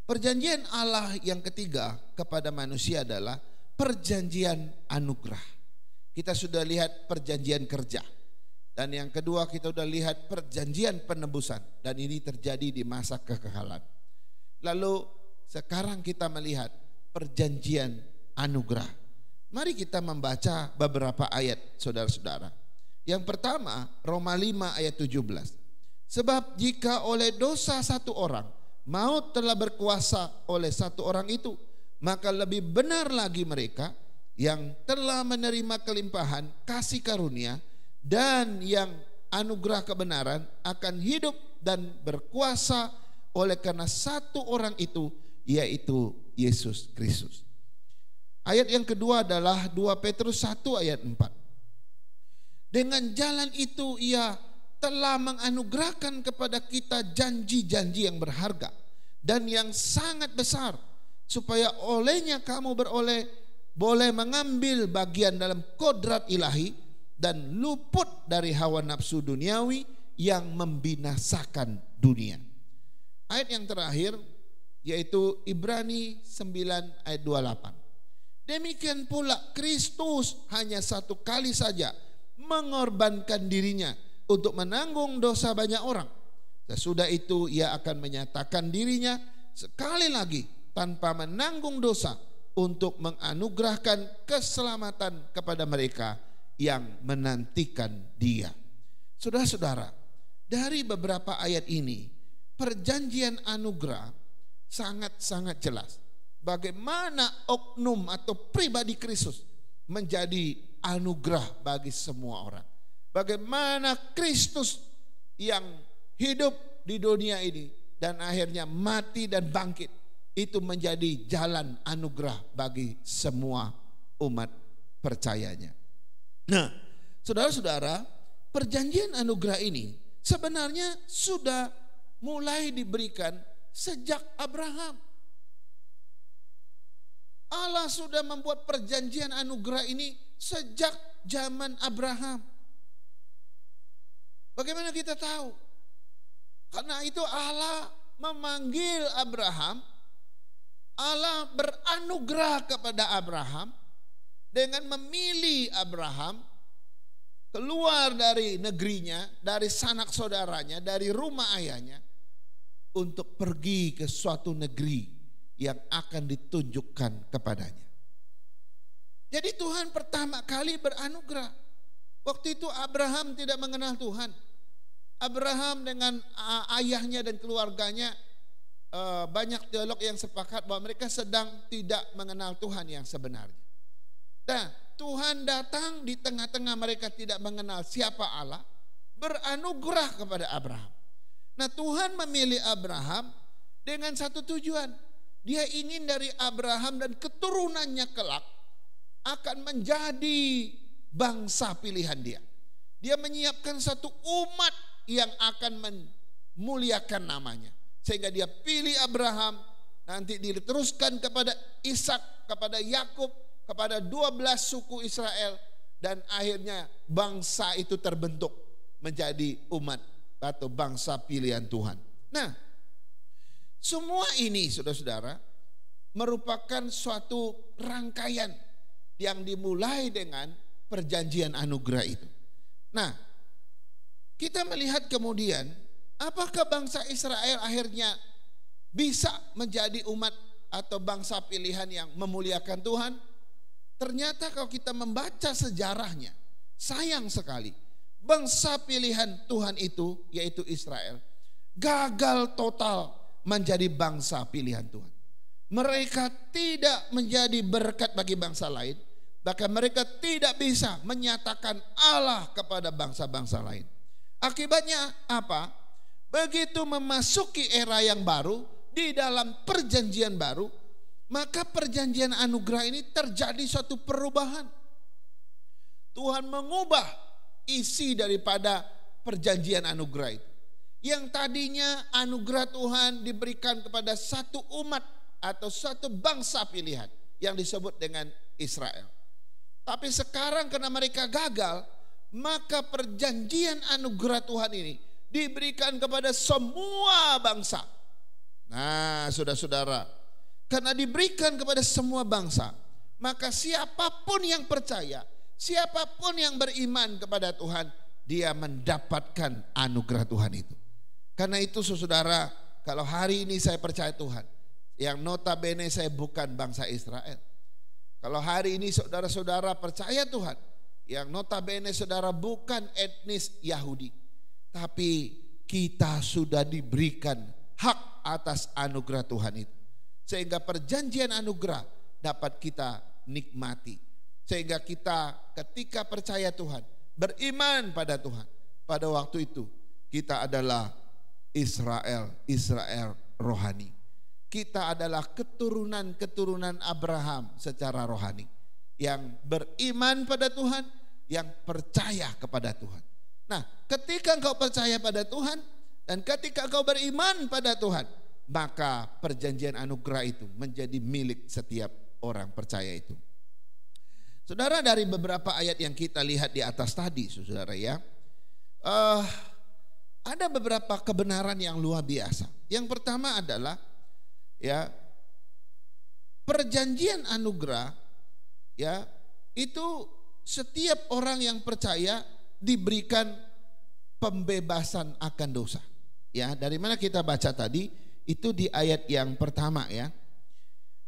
Perjanjian Allah yang ketiga kepada manusia adalah perjanjian anugerah. Kita sudah lihat perjanjian kerja. Dan yang kedua kita sudah lihat perjanjian penebusan. Dan ini terjadi di masa kekekalan. Lalu sekarang kita melihat perjanjian anugerah. Mari kita membaca beberapa ayat saudara-saudara. Yang pertama Roma 5 ayat 17. Sebab jika oleh dosa satu orang maut telah berkuasa oleh satu orang itu, maka lebih benar lagi mereka yang telah menerima kelimpahan kasih karunia dan yang anugerah kebenaran akan hidup dan berkuasa oleh karena satu orang itu, yaitu Yesus Kristus. Ayat yang kedua adalah 2 Petrus 1 ayat 4. Dengan jalan itu ia telah menganugerahkan kepada kita janji-janji yang berharga dan yang sangat besar, supaya olehnya kamu boleh mengambil bagian dalam kodrat ilahi dan luput dari hawa nafsu duniawi yang membinasakan dunia. Ayat yang terakhir yaitu Ibrani 9 ayat 28. Demikian pula Kristus hanya satu kali saja mengorbankan dirinya untuk menanggung dosa banyak orang. Sesudah itu ia akan menyatakan dirinya sekali lagi tanpa menanggung dosa untuk menganugerahkan keselamatan kepada mereka yang menantikan dia. Saudara-saudara, dari beberapa ayat ini perjanjian anugerah sangat-sangat jelas bagaimana oknum atau pribadi Kristus menjadi anugerah bagi semua orang. Bagaimana Kristus yang hidup di dunia ini dan akhirnya mati dan bangkit itu menjadi jalan anugerah bagi semua umat percayanya. Nah, saudara-saudara, perjanjian anugerah ini sebenarnya sudah mulai diberikan sejak Abraham. Allah sudah membuat perjanjian anugerah ini sejak zaman Abraham. Bagaimana kita tahu? Karena itu Allah memanggil Abraham, Allah beranugerah kepada Abraham dengan memilih Abraham keluar dari negerinya, dari sanak saudaranya, dari rumah ayahnya untuk pergi ke suatu negeri yang akan ditunjukkan kepadanya. Jadi Tuhan pertama kali beranugerah. Waktu itu Abraham tidak mengenal Tuhan. Abraham dengan ayahnya dan keluarganya, banyak teolog yang sepakat bahwa mereka sedang tidak mengenal Tuhan yang sebenarnya. Nah, Tuhan datang di tengah-tengah mereka tidak mengenal siapa Allah, beranugerah kepada Abraham. Nah, Tuhan memilih Abraham dengan satu tujuan. Dia ingin dari Abraham dan keturunannya kelak akan menjadi bangsa pilihan dia. Dia menyiapkan satu umat yang akan memuliakan namanya. Sehingga dia pilih Abraham, nanti diteruskan kepada Ishak, kepada Yakub, kepada 12 suku Israel, dan akhirnya bangsa itu terbentuk menjadi umat atau bangsa pilihan Tuhan. Nah, semua ini saudara-saudara merupakan suatu rangkaian yang dimulai dengan perjanjian anugerah itu. Nah, kita melihat kemudian apakah bangsa Israel akhirnya bisa menjadi umat atau bangsa pilihan yang memuliakan Tuhan? Ternyata kalau kita membaca sejarahnya, sayang sekali bangsa pilihan Tuhan itu, yaitu Israel, gagal total menjadi bangsa pilihan Tuhan. Mereka tidak menjadi berkat bagi bangsa lain, bahkan mereka tidak bisa menyatakan Allah kepada bangsa-bangsa lain. Akibatnya apa? Begitu memasuki era yang baru, di dalam perjanjian baru, maka perjanjian anugerah ini terjadi suatu perubahan. Tuhan mengubah isi daripada perjanjian anugerah itu. Yang tadinya anugerah Tuhan diberikan kepada satu umat atau satu bangsa pilihan yang disebut dengan Israel. Tapi sekarang karena mereka gagal, maka perjanjian anugerah Tuhan ini diberikan kepada semua bangsa. Nah, saudara-saudara, karena diberikan kepada semua bangsa, maka siapapun yang percaya, siapapun yang beriman kepada Tuhan, dia mendapatkan anugerah Tuhan itu. Karena itu saudara, kalau hari ini saya percaya Tuhan, yang notabene saya bukan bangsa Israel. Kalau hari ini saudara-saudara percaya Tuhan, yang notabene saudara bukan etnis Yahudi, tapi kita sudah diberikan hak atas anugerah Tuhan itu. Sehingga perjanjian anugerah dapat kita nikmati. Sehingga kita ketika percaya Tuhan, beriman pada Tuhan, pada waktu itu kita adalah Israel rohani. Kita adalah keturunan-keturunan Abraham secara rohani, yang beriman pada Tuhan, yang percaya kepada Tuhan. Nah, ketika engkau percaya pada Tuhan dan ketika engkau beriman pada Tuhan, maka perjanjian anugerah itu menjadi milik setiap orang percaya itu. Saudara, dari beberapa ayat yang kita lihat di atas tadi, saudara ya, ada beberapa kebenaran yang luar biasa. Yang pertama adalah ya, perjanjian anugerah ya, itu setiap orang yang percaya diberikan pembebasan akan dosa. Ya, dari mana kita baca tadi? Itu di ayat yang pertama ya.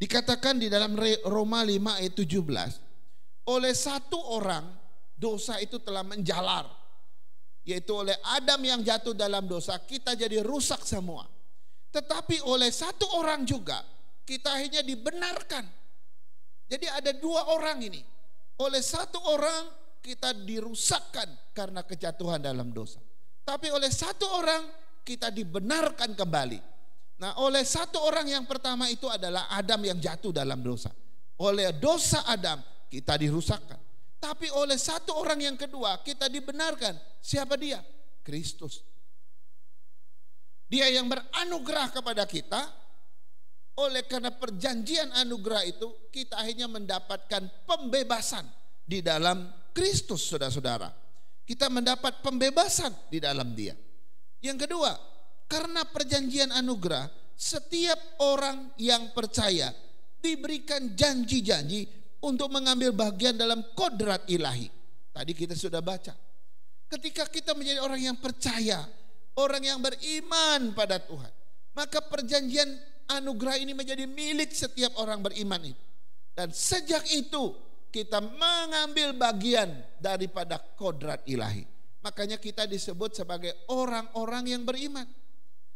Dikatakan di dalam Roma 5 ayat 17, oleh satu orang dosa itu telah menjalar, yaitu oleh Adam yang jatuh dalam dosa, kita jadi rusak semua. Tetapi oleh satu orang juga kita akhirnya dibenarkan. Jadi ada dua orang ini. Oleh satu orang kita dirusakkan karena kejatuhan dalam dosa. Tapi oleh satu orang kita dibenarkan kembali. Nah, oleh satu orang yang pertama itu adalah Adam yang jatuh dalam dosa. Oleh dosa Adam kita dirusakkan. Tapi oleh satu orang yang kedua kita dibenarkan. Siapa dia? Kristus. Dia yang beranugerah kepada kita. Oleh karena perjanjian anugerah itu, kita akhirnya mendapatkan pembebasan di dalam Kristus, saudara-saudara. Kita mendapat pembebasan di dalam Dia. Yang kedua, karena perjanjian anugerah, setiap orang yang percaya diberikan janji-janji untuk mengambil bagian dalam kodrat ilahi. Tadi kita sudah baca. Ketika kita menjadi orang yang percaya, orang yang beriman pada Tuhan, maka perjanjian anugerah ini menjadi milik setiap orang beriman itu. Dan sejak itu kita mengambil bagian daripada kodrat ilahi. Makanya kita disebut sebagai orang-orang yang beriman.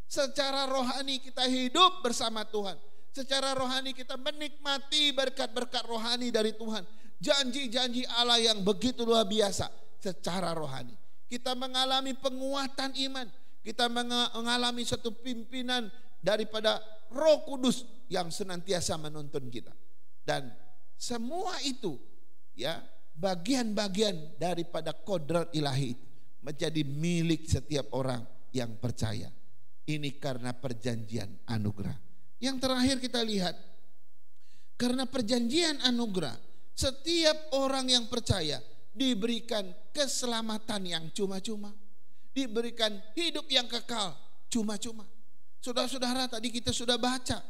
Secara rohani kita hidup bersama Tuhan. Secara rohani kita menikmati berkat-berkat rohani dari Tuhan. Janji-janji Allah yang begitu luar biasa secara rohani. Kita mengalami penguatan iman. Kita mengalami satu pimpinan daripada Roh Kudus yang senantiasa menuntun kita. Dan semua itu ya, bagian-bagian daripada kodrat ilahi menjadi milik setiap orang yang percaya. Ini karena perjanjian anugerah. Yang terakhir kita lihat, karena perjanjian anugerah, setiap orang yang percaya diberikan keselamatan yang cuma-cuma, diberikan hidup yang kekal cuma-cuma. Saudara-saudara, tadi kita sudah baca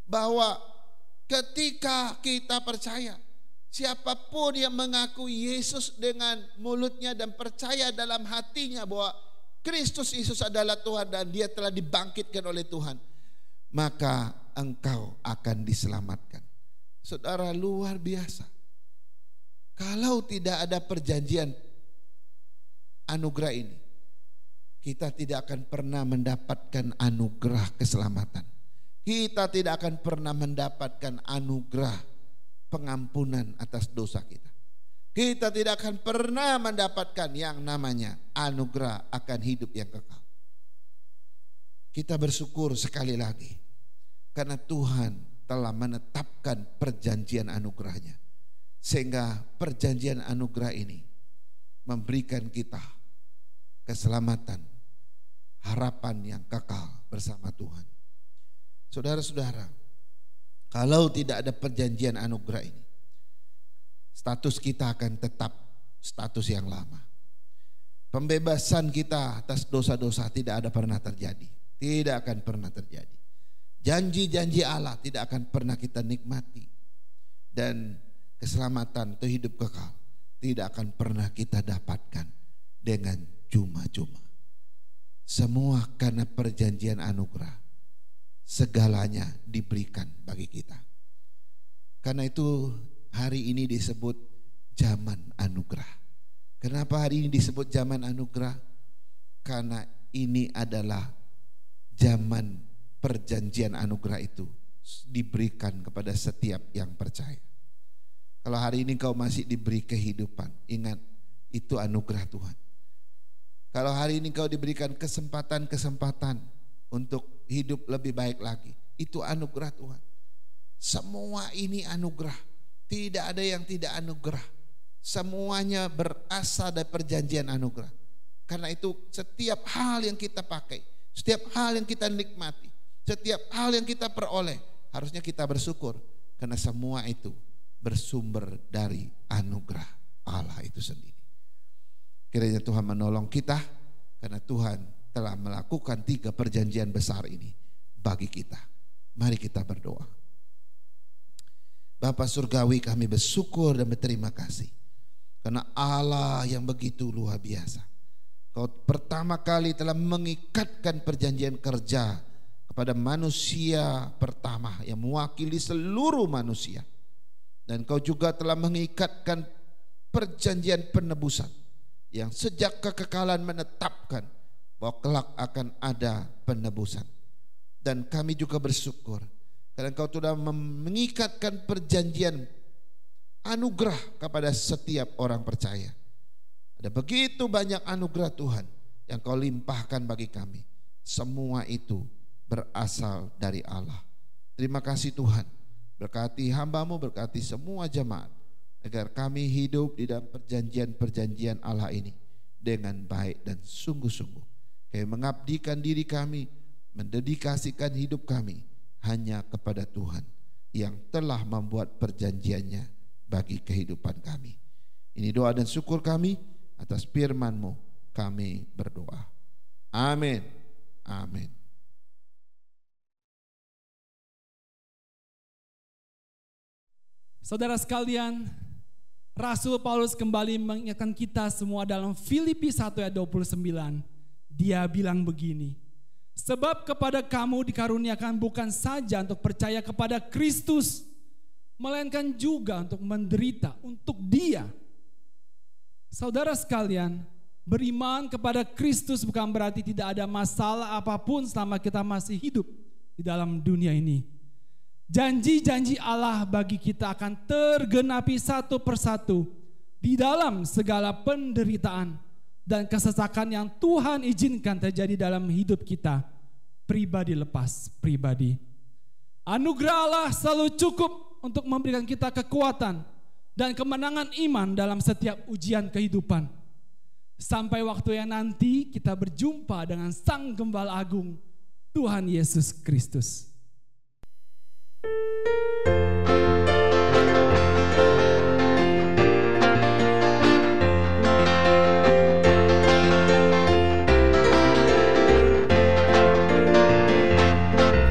bahwa ketika kita percaya, siapapun yang mengaku Yesus dengan mulutnya dan percaya dalam hatinya bahwa Kristus Yesus adalah Tuhan dan dia telah dibangkitkan oleh Tuhan, maka engkau akan diselamatkan. Saudara, luar biasa. Kalau tidak ada perjanjian anugerah ini, kita tidak akan pernah mendapatkan anugerah keselamatan. Kita tidak akan pernah mendapatkan anugerah pengampunan atas dosa kita. Kita tidak akan pernah mendapatkan yang namanya anugerah akan hidup yang kekal. Kita bersyukur sekali lagi karena Tuhan telah menetapkan perjanjian anugerahnya, sehingga perjanjian anugerah ini memberikan kita keselamatan, harapan yang kekal bersama Tuhan. Saudara-saudara, kalau tidak ada perjanjian anugerah ini, status kita akan tetap status yang lama. Pembebasan kita atas dosa-dosa tidak ada pernah terjadi. Tidak akan pernah terjadi. Janji-janji Allah tidak akan pernah kita nikmati. Dan keselamatan atau hidup kekal tidak akan pernah kita dapatkan dengan cuma-cuma. Semua karena perjanjian anugerah. Segalanya diberikan bagi kita. Karena itu hari ini disebut zaman anugerah. Kenapa hari ini disebut zaman anugerah? Karena ini adalah zaman perjanjian anugerah itu diberikan kepada setiap yang percaya. Kalau hari ini kau masih diberi kehidupan, ingat itu anugerah Tuhan. Kalau hari ini kau diberikan kesempatan-kesempatan untuk hidup lebih baik lagi, itu anugerah Tuhan. Semua ini anugerah. Tidak ada yang tidak anugerah. Semuanya berasal dari perjanjian anugerah. Karena itu setiap hal yang kita pakai, setiap hal yang kita nikmati, setiap hal yang kita peroleh, harusnya kita bersyukur. Karena semua itu bersumber dari anugerah Allah itu sendiri. Kiranya Tuhan menolong kita, karena Tuhan telah melakukan 3 perjanjian besar ini bagi kita. Mari kita berdoa. Bapa Surgawi, kami bersyukur dan berterima kasih karena Allah yang begitu luar biasa. Kau pertama kali telah mengikatkan perjanjian kerja kepada manusia pertama yang mewakili seluruh manusia. Dan kau juga telah mengikatkan perjanjian penebusan yang sejak kekekalan menetapkan bahwa kelak akan ada penebusan. Dan kami juga bersyukur karena Engkau sudah mengikatkan perjanjian anugerah kepada setiap orang percaya. Ada begitu banyak anugerah Tuhan yang Kau limpahkan bagi kami. Semua itu berasal dari Allah. Terima kasih Tuhan. Berkati hamba-Mu, berkati semua jemaat, agar kami hidup di dalam perjanjian-perjanjian Allah ini dengan baik dan sungguh-sungguh. Kami mengabdikan diri kami, mendedikasikan hidup kami hanya kepada Tuhan yang telah membuat perjanjiannya bagi kehidupan kami. Ini doa dan syukur kami atas firman-Mu, kami berdoa. Amin. Amin. Saudara sekalian, Rasul Paulus kembali mengingatkan kita semua dalam Filipi 1 ayat 29. Dia bilang begini, sebab kepada kamu dikaruniakan bukan saja untuk percaya kepada Kristus, melainkan juga untuk menderita untuk Dia. Saudara sekalian, beriman kepada Kristus bukan berarti tidak ada masalah apapun selama kita masih hidup di dalam dunia ini. Janji-janji Allah bagi kita akan tergenapi satu persatu di dalam segala penderitaan dan kesesakan yang Tuhan izinkan terjadi dalam hidup kita, pribadi lepas pribadi. Anugerah Allah selalu cukup untuk memberikan kita kekuatan dan kemenangan iman dalam setiap ujian kehidupan. Sampai waktu yang nanti kita berjumpa dengan Sang Gembala Agung Tuhan Yesus Kristus.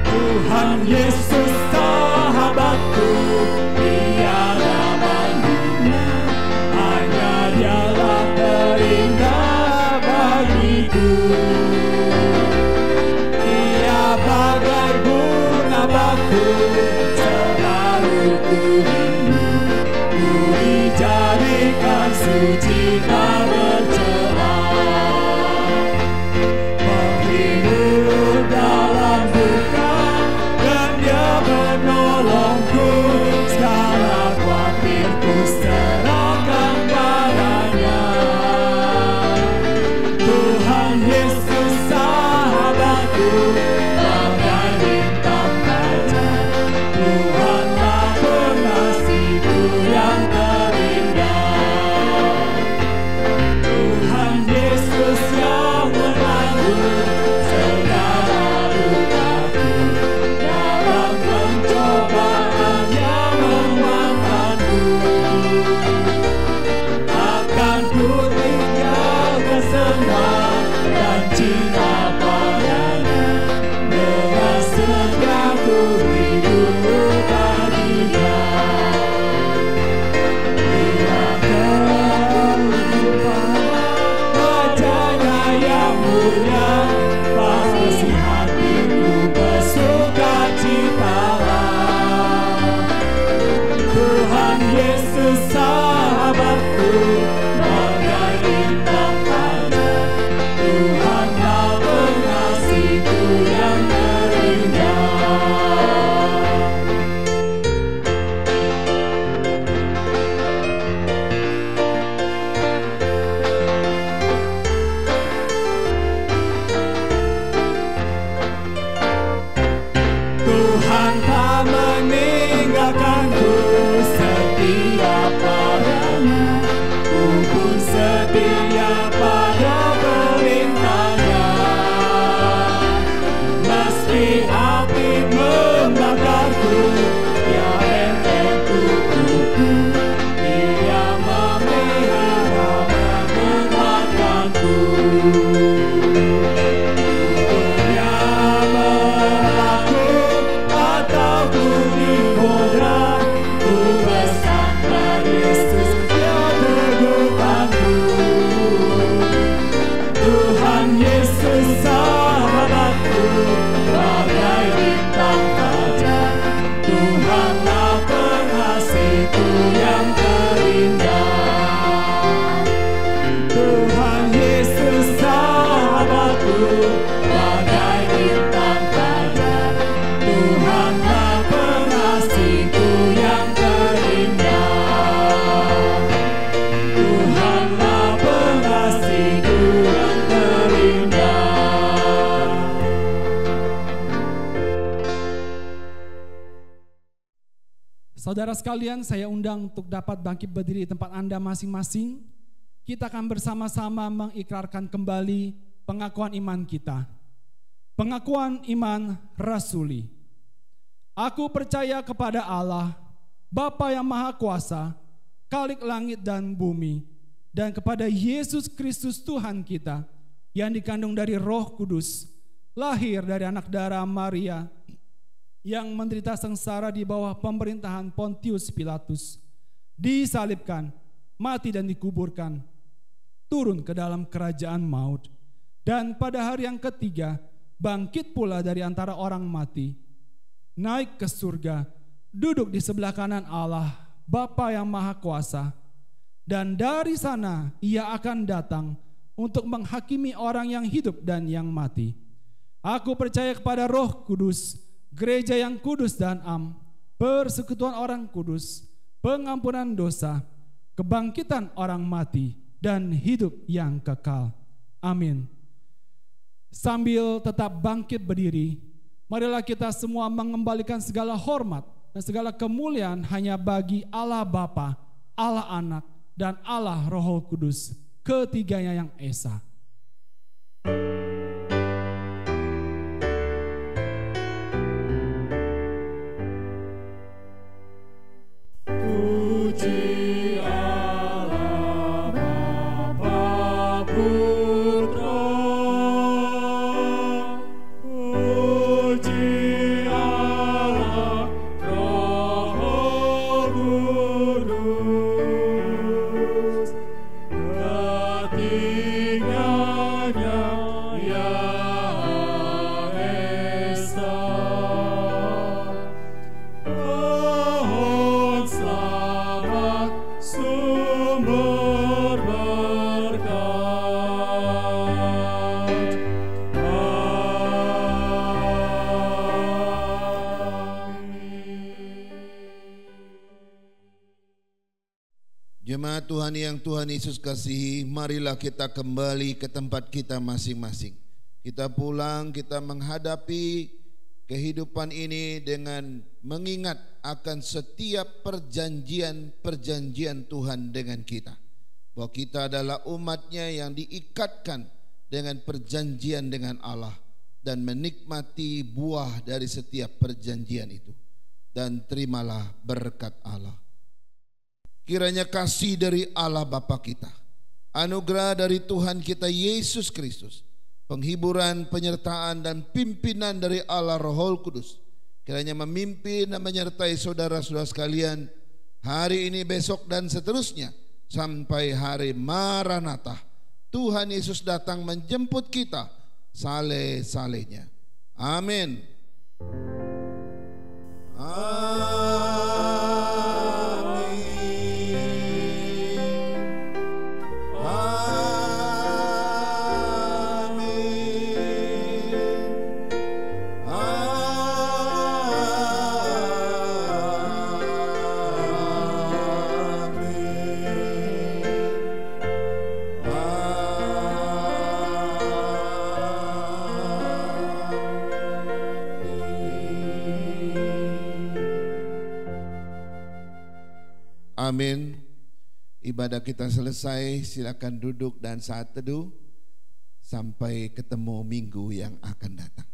Tuhan Yesus sahabatku, tiada bandingnya, hanya Dialah terindah bagiku. Ia bagai bunga bakul, selalu ku rindu, ku dijadikan suci tak bercela. Menghidup dalam duka, dan Dia menolongku, segala khawatirku serahkan padanya. Tuhan Yesus sahabatku, bagai bintang fajar, Tuhanlah pengasihku yang terindah. Tuhan Yesus yang menanggung segala lukaku, dalam pencobaan yang memakanku. Akan ku tinggalkan semua dan cinta padanya, dengan setia ku hidup bagi Dia. Bila kehidupan wajahnya yang mulia, pasti hatiku bersukacitalah. Tuhan Yesus sahabatku, bagai bintang fajar, Tuhanlah pengasihku yang terindah. Tuhan tak meninggalkanku, setia padanya, ku pun setia pada perintahnya. Meski api membakarku, Dia benteng tubuhku, Dia memelihara menguatkanku. Dia berlaku atau ku digoda, ku bersandar Yesus, Dia teguhanku. Tuhan Yesus sahabatku, bagai bintang fajar, Tuhanlah pengasihku yang terindah. Tuhan Yesus sahabatku, bagai bintang fajar, Tuhanlah pengasihku yang terindah. Tuhanlah pengasihku yang terindah. Saudara sekalian, saya undang untuk dapat bangkit berdiri di tempat Anda masing-masing. Kita akan bersama-sama mengikrarkan kembali pengakuan iman kita. Pengakuan iman rasuli. Aku percaya kepada Allah, Bapa yang Maha Kuasa, Khalik langit dan bumi, dan kepada Yesus Kristus Tuhan kita, yang dikandung dari Roh Kudus, lahir dari anak darah Maria, yang menderita sengsara di bawah pemerintahan Pontius Pilatus, disalibkan, mati dan dikuburkan, turun ke dalam kerajaan maut, dan pada hari yang ketiga bangkit pula dari antara orang mati, naik ke surga, duduk di sebelah kanan Allah, Bapa yang Maha Kuasa, dan dari sana Ia akan datang untuk menghakimi orang yang hidup dan yang mati. Aku percaya kepada Roh Kudus, gereja yang kudus dan am, persekutuan orang kudus, pengampunan dosa, kebangkitan orang mati, dan hidup yang kekal. Amin. Sambil tetap bangkit berdiri, marilah kita semua mengembalikan segala hormat dan segala kemuliaan hanya bagi Allah Bapa, Allah Anak, dan Allah Roh Kudus, ketiganya yang esa. Jemaat Tuhan yang Tuhan Yesus kasihi, marilah kita kembali ke tempat kita masing-masing. Kita pulang, kita menghadapi kehidupan ini dengan mengingat akan setiap perjanjian-perjanjian Tuhan dengan kita. Bahwa kita adalah umat-Nya yang diikatkan dengan perjanjian dengan Allah dan menikmati buah dari setiap perjanjian itu. Dan terimalah berkat Allah. Kiranya kasih dari Allah Bapa kita, anugerah dari Tuhan kita Yesus Kristus, penghiburan, penyertaan dan pimpinan dari Allah Roh Kudus, kiranya memimpin dan menyertai saudara-saudara sekalian hari ini, besok dan seterusnya sampai hari Maranatha. Tuhan Yesus datang menjemput kita saleh-salehnya. Amin. Amin. Ibadah kita selesai, silakan duduk dan saat teduh sampai ketemu minggu yang akan datang.